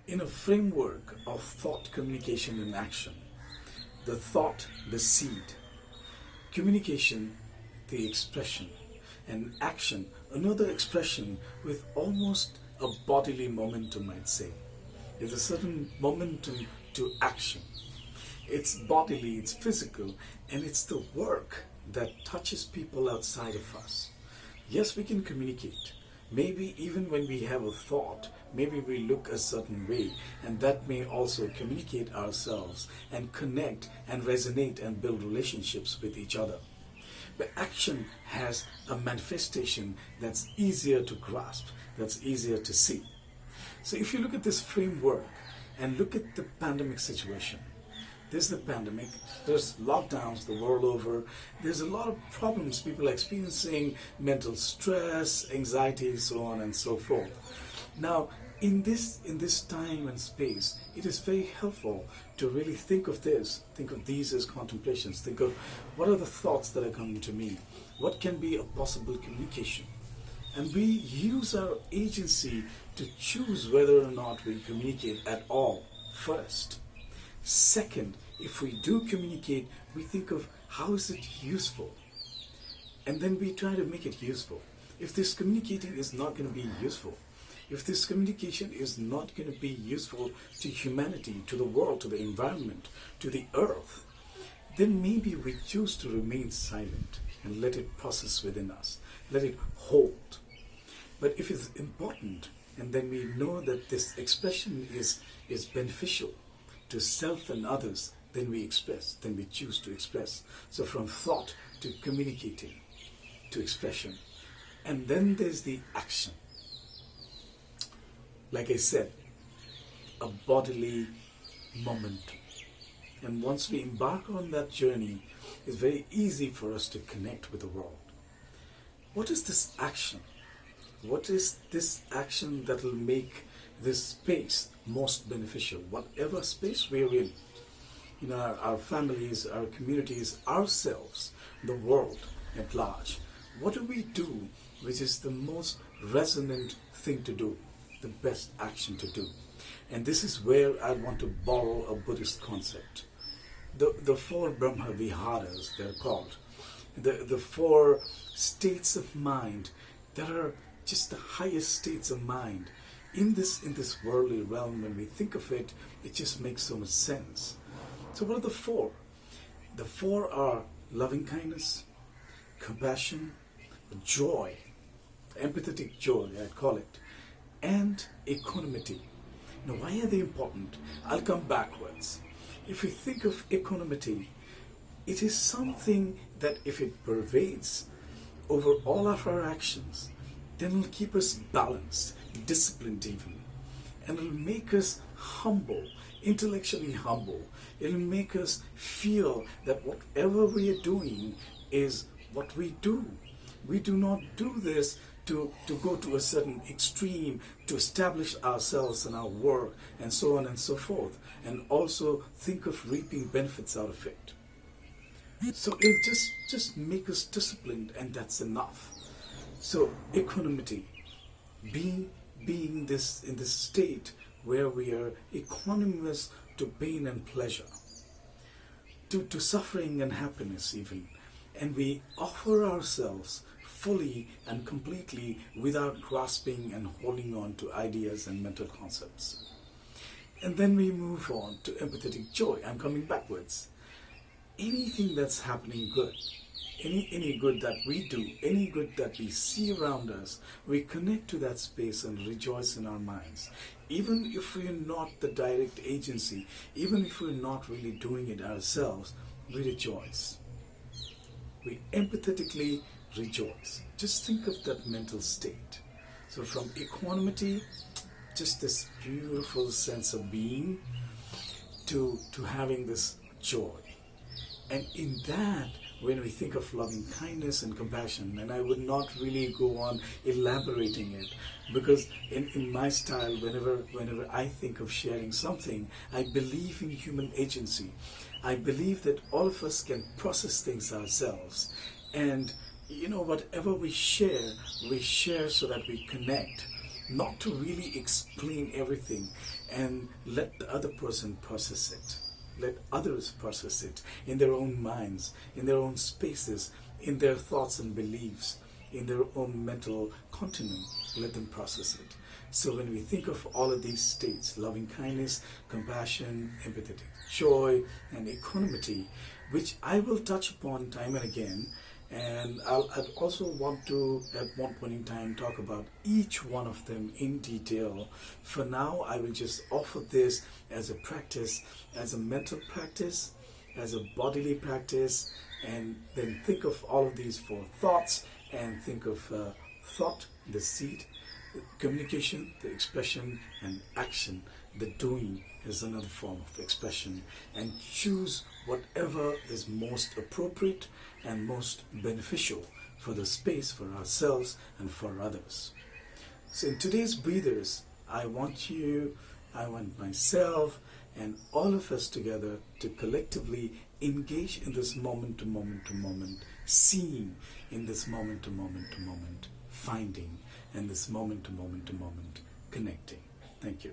In a framework of thought, communication, and action, the thought, the seed, communication, the expression, and action, another expression with almost a bodily momentum, I'd say. There's a certain momentum to action. It's bodily, it's physical, and it's the work that touches people outside of us. Yes, we can communicate. Maybe even when we have a thought, maybe we look a certain way, and that may also communicate ourselves and connect and resonate and build relationships with each other. But action has a manifestation that's easier to grasp, that's easier to see. So if you look at this framework and look at the pandemic situation, there's the pandemic, there's lockdowns the world over, there's a lot of problems, people are experiencing mental stress, anxiety, so on and so forth. Now, in this time and space, it is very helpful to really think of these as contemplations, think of what are the thoughts that are coming to me, what can be a possible communication. And we use our agency to choose whether or not we communicate at all first. Second, if we do communicate, we think of how is it useful? And then we try to make it useful. If this communicating is not going to be useful, if this communication is not going to be useful to humanity, to the world, to the environment, to the earth, then maybe we choose to remain silent and let it process within us, let it hold. But if it's important, and then we know that this expression is beneficial to self and others, then we express, then we choose to express. So from thought to communicating to expression. And then there's the action. Like I said, a bodily momentum. And once we embark on that journey, it's very easy for us to connect with the world. What is this action? What is this action that will make this space most beneficial? Whatever space we're in our families, our communities, ourselves, the world at large, what do we do which is the most resonant thing to do, the best action to do? And this is where I want to borrow a Buddhist concept. The four Brahma Viharas, they're called. The four states of mind that are just the highest states of mind. In this worldly realm, when we think of it, it just makes so much sense. So what are the four? The four are loving kindness, compassion, joy, empathetic joy, I'd call it, and equanimity. Now, why are they important? I'll come backwards. If we think of equanimity, it is something that if it pervades over all of our actions, then it'll keep us balanced, disciplined even, and it'll make us humble, intellectually humble. It'll make us feel that whatever we are doing is what we do. We do not do this to go to a certain extreme, to establish ourselves and our work, and so on and so forth, and also think of reaping benefits out of it. So it'll just make us disciplined, and that's enough. So equanimity, being in this state where we are equanimous to pain and pleasure, to suffering and happiness even, and we offer ourselves fully and completely without grasping and holding on to ideas and mental concepts. And then we move on to empathetic joy. I'm coming backwards. Anything that's happening good, any good that we do, any good that we see around us, we connect to that space and rejoice in our minds. Even if we're not the direct agency, even if we're not really doing it ourselves, we rejoice. We empathetically rejoice. Just think of that mental state. So from equanimity, just this beautiful sense of being, to having this joy. And in that, when we think of loving kindness and compassion, and I would not really go on elaborating it, because in my style, whenever I think of sharing something, I believe in human agency. I believe that all of us can process things ourselves. And whatever we share so that we connect. not to really explain everything and let the other person process it. Let others process it in their own minds, in their own spaces, in their thoughts and beliefs, in their own mental continuum. Let them process it. So when we think of all of these states, loving kindness, compassion, empathetic joy, and equanimity, which I will touch upon time and again, and I'd also want to, at one point in time, talk about each one of them in detail. For now, I will just offer this as a practice, as a mental practice, as a bodily practice, and then think of all of these four thoughts, and think of thought, the seed, communication, the expression, and action, the doing is another form of expression, and choose whatever is most appropriate and most beneficial for the space, for ourselves, and for others. So in today's breathers, I want myself, and all of us together to collectively engage in this moment to moment to moment, seeing in this moment to moment to moment, finding in this moment to moment to moment, connecting. Thank you.